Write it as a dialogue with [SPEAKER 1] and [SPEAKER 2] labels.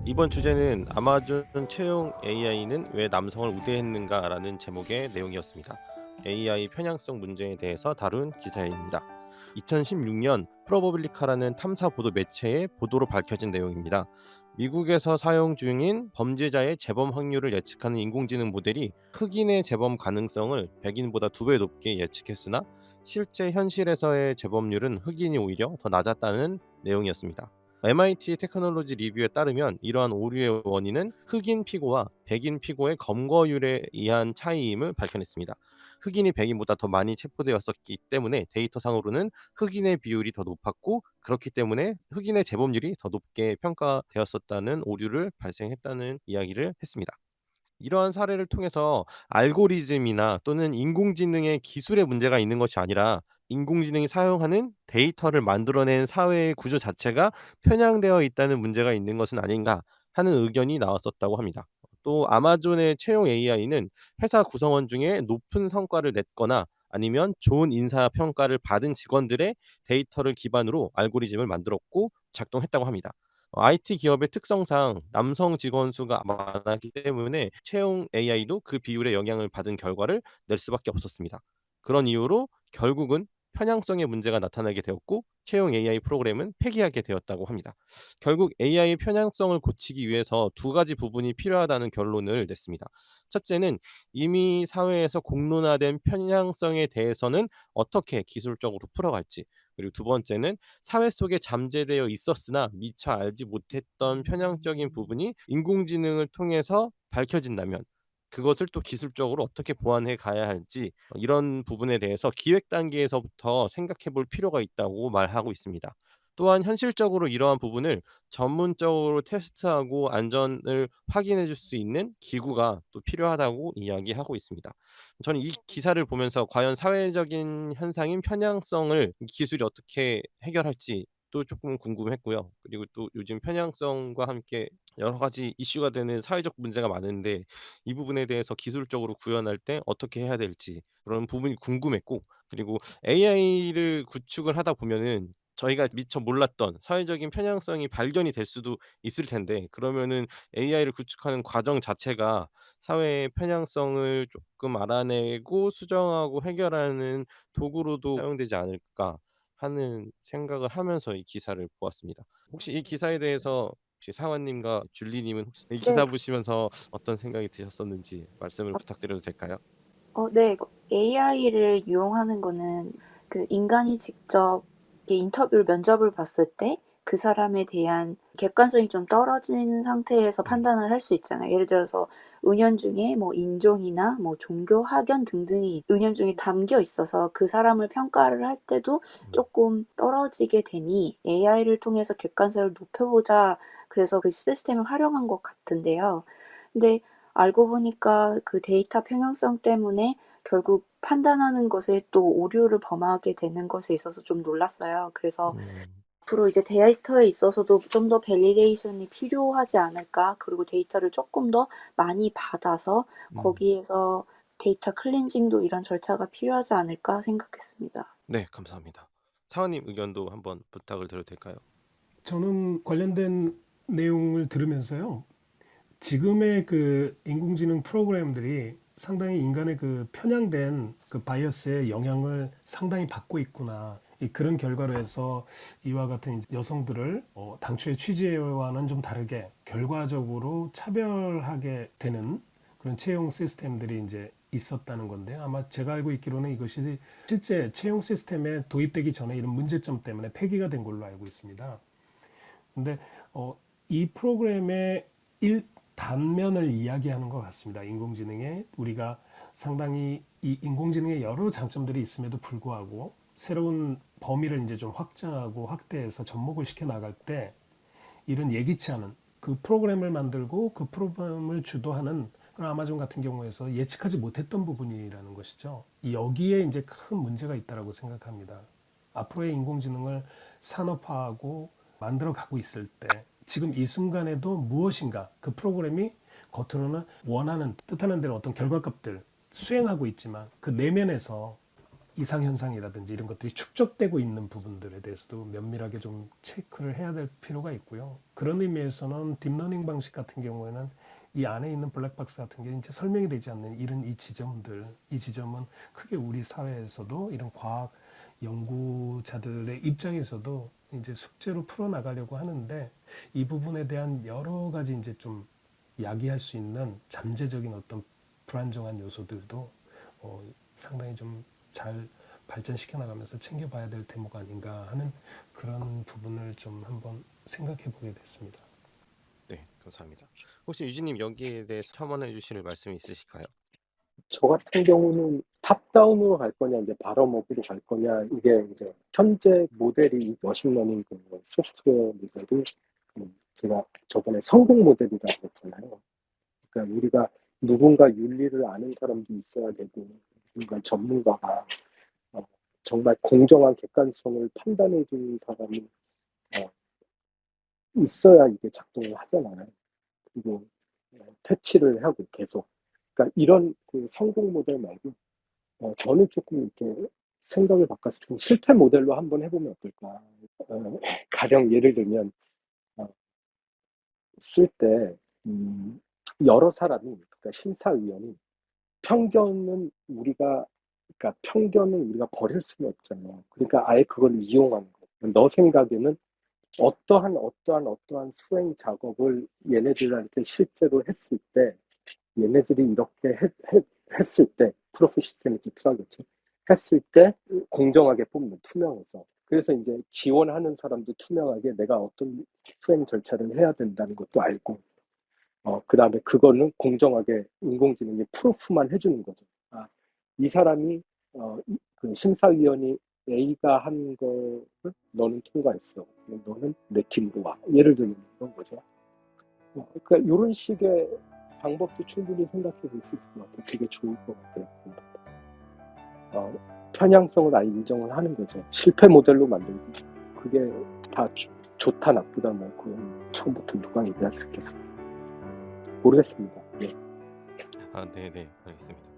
[SPEAKER 1] 이번 주제는 아마존 채용 AI는 왜 남성을 우대했는가라는 제목의 내용이었습니다. AI 편향성 문제에 대해서 다룬 기사입니다. 2016년 프로버블리카라는 탐사 보도 매체의 보도로 밝혀진 내용입니다. 미국에서 사용 중인 범죄자의 재범 확률을 예측하는 인공지능 모델이 흑인의 재범 가능성을 백인보다 2배 높게 예측했으나 실제 현실에서의 재범률은 흑인이 오히려 더 낮았다는 내용이었습니다. MIT 테크놀로지 리뷰에 따르면 이러한 오류의 원인은 흑인 피고와 백인 피고의 검거율에 의한 차이임을 밝혀냈습니다. 흑인이 백인보다 더 많이 체포되었었기 때문에 데이터상으로는 흑인의 비율이 더 높았고, 그렇기 때문에 흑인의 재범률이 더 높게 평가되었었다는 오류를 발생했다는 이야기를 했습니다. 이러한 사례를 통해서 알고리즘이나 또는 인공지능의 기술에 문제가 있는 것이 아니라 인공지능이 사용하는 데이터를 만들어낸 사회의 구조 자체가 편향되어 있다는 문제가 있는 것은 아닌가 하는 의견이 나왔었다고 합니다. 또 아마존의 채용 AI는 회사 구성원 중에 높은 성과를 냈거나 아니면 좋은 인사 평가를 받은 직원들의 데이터를 기반으로 알고리즘을 만들었고 작동했다고 합니다. IT 기업의 특성상 남성 직원 수가 많았기 때문에 채용 AI도 그 비율의 영향을 받은 결과를 낼 수밖에 없었습니다. 그런 이유로 결국은 편향성의 문제가 나타나게 되었고 채용 AI 프로그램은 폐기하게 되었다고 합니다. 결국 AI 편향성을 고치기 위해서 두 가지 부분이 필요하다는 결론을 냈습니다. 첫째는 이미 사회에서 공론화된 편향성에 대해서는 어떻게 기술적으로 풀어갈지, 그리고 두 번째는 사회 속에 잠재되어 있었으나 미처 알지 못했던 편향적인 부분이 인공지능을 통해서 밝혀진다면 그것을 또 기술적으로 어떻게 보완해 가야 할지, 이런 부분에 대해서 기획 단계에서부터 생각해 볼 필요가 있다고 말하고 있습니다. 또한 현실적으로 이러한 부분을 전문적으로 테스트하고 안전을 확인해 줄 수 있는 기구가 또 필요하다고 이야기하고 있습니다. 저는 이 기사를 보면서 과연 사회적인 현상인 편향성을 기술이 어떻게 해결할지 또 조금 궁금했고요. 그리고 또 요즘 편향성과 함께 여러 가지 이슈가 되는 사회적 문제가 많은데 이 부분에 대해서 기술적으로 구현할 때 어떻게 해야 될지 그런 부분이 궁금했고, 그리고 AI를 구축을 하다 보면은 저희가 미처 몰랐던 사회적인 편향성이 발견이 될 수도 있을 텐데, 그러면은 AI를 구축하는 과정 자체가 사회의 편향성을 조금 알아내고 수정하고 해결하는 도구로도 사용되지 않을까 하는 생각을 하면서 이 기사를 보았습니다. 혹시 이 기사에 대해서 혹시 사관님과 줄리님은 혹시 이
[SPEAKER 2] 네.
[SPEAKER 1] 기사 보시면서 어떤 생각이 드셨었는지 말씀을 부탁드려도 될까요?
[SPEAKER 2] 네. AI를 이용하는 거는 그 인간이 직접 이렇게 인터뷰를 면접을 봤을 때 그 사람에 대한 객관성이 좀 떨어진 상태에서
[SPEAKER 1] 음.
[SPEAKER 2] 판단을 할 수 있잖아요. 예를 들어서 은연중에 뭐 인종이나 뭐 종교, 학연 등등이 은연중에 담겨 있어서 그 사람을 평가를 할 때도
[SPEAKER 1] 음.
[SPEAKER 2] 조금 떨어지게 되니 AI를 통해서 객관성을 높여보자, 그래서 그 시스템을 활용한 것 같은데요. 근데 알고 보니까 그 데이터 평형성 때문에 결국 판단하는 것에 또 오류를 범하게 되는 것에 있어서 좀 놀랐어요. 그래서
[SPEAKER 1] 음.
[SPEAKER 2] 앞으로 이제 데이터에 있어서도 좀 더 밸리데이션이 필요하지 않을까? 그리고 데이터를 조금 더 많이 받아서
[SPEAKER 1] 음.
[SPEAKER 2] 거기에서 데이터 클렌징도 이런 절차가 필요하지 않을까 생각했습니다.
[SPEAKER 1] 네, 감사합니다. 사원님 의견도 한번 부탁을 드려도 될까요?
[SPEAKER 3] 저는 관련된 내용을 들으면서요. 지금의 그 인공지능 프로그램들이 상당히 인간의 그 편향된 그 바이어스의 영향을 상당히 받고 있구나. 그런 결과로 해서 이와 같은 이제 여성들을 당초의 취지와는 좀 다르게 결과적으로 차별하게 되는 그런 채용 시스템들이 이제 있었다는 건데요. 아마 제가 알고 있기로는 이것이 실제 채용 시스템에 도입되기 전에 이런 문제점 때문에 폐기가 된 걸로 알고 있습니다. 근데 이 프로그램의 일 단면을 이야기하는 것 같습니다. 인공지능에 우리가 상당히 이 인공지능의 여러 장점들이 있음에도 불구하고 새로운 범위를 이제 좀 확장하고 확대해서 접목을 시켜 나갈 때 이런 예기치 않은 그 프로그램을 만들고 그 프로그램을 주도하는 아마존 같은 경우에서 예측하지 못했던 부분이라는 것이죠. 여기에 이제 큰 문제가 있다고 생각합니다. 앞으로의 인공지능을 산업화하고 만들어 가고 있을 때 지금 이 순간에도 무엇인가 그 프로그램이 겉으로는 원하는 뜻하는 대로 어떤 결과값들 수행하고 있지만 그 내면에서 이상현상이라든지 이런 것들이 축적되고 있는 부분들에 대해서도 면밀하게 좀 체크를 해야 될 필요가 있고요. 그런 의미에서는 딥러닝 방식 같은 경우에는 이 안에 있는 블랙박스 같은 게 이제 설명이 되지 않는 이런 이 지점은 크게 우리 사회에서도 이런 과학 연구자들의 입장에서도 이제 숙제로 풀어나가려고 하는데, 이 부분에 대한 여러 가지 이제 좀 야기할 수 있는 잠재적인 어떤 불안정한 요소들도 상당히 좀 잘 발전시켜 나가면서 챙겨봐야 될 대목 아닌가 하는 그런 부분을 좀 한번 생각해 보게 됐습니다.
[SPEAKER 1] 네, 감사합니다. 혹시 유진님 여기에 대해서 첨언해 주실 말씀이 있으실까요?
[SPEAKER 4] 저 같은 경우는 탑다운으로 갈 거냐, 이제 바텀업으로 갈 거냐, 이게 이제 현재 모델이 머신러닝 그 소프트웨어 모델이 제가 저번에 성공 모델이라고 했잖아요. 그러니까 우리가 누군가 윤리를 아는 사람도 있어야 되고, 누군가 전문가가 정말 공정한 객관성을 판단해 주는 사람이 어, 있어야 이게 작동을 하잖아요. 그리고 퇴치를 하고 계속. 그러니까 이런 그 성공 모델 말고 저는 조금 이렇게 생각을 바꿔서 좀 실패 모델로 한번 해보면 어떨까. 가령 예를 들면 쓸 때 여러 사람이, 그러니까 심사위원이 편견은 우리가 버릴 수는 없잖아요. 그러니까 아예 그걸 이용하는 거예요. 너 생각에는 어떠한 수행 작업을 얘네들한테 실제로 했을 때, 얘네들이 이렇게 했을 때, 프로프 시스템이 필요하겠죠. 했을 때 공정하게 뽑는, 투명해서. 그래서 이제 지원하는 사람도 투명하게 내가 어떤 수행 절차를 해야 된다는 것도 알고, 그 다음에 그거는 공정하게 인공지능이 프로프만 해주는 거죠. 아, 이 사람이, 그 심사위원이 A가 한 거를 너는 통과했어. 너는 내 팀으로 와. 예를 들면 그런 거죠. 그러니까 이런 식의 방법도 충분히 생각해 볼 수 있을 것 같아요. 되게 좋을 것 같아요. 편향성을 아예 인정을 하는 거죠. 실패 모델로 만들고. 그게 다 좋다 나쁘다 뭐 그건 처음부터 누가 얘기할 수 있겠어요. 모르겠습니다. 네.
[SPEAKER 1] 네네, 알겠습니다.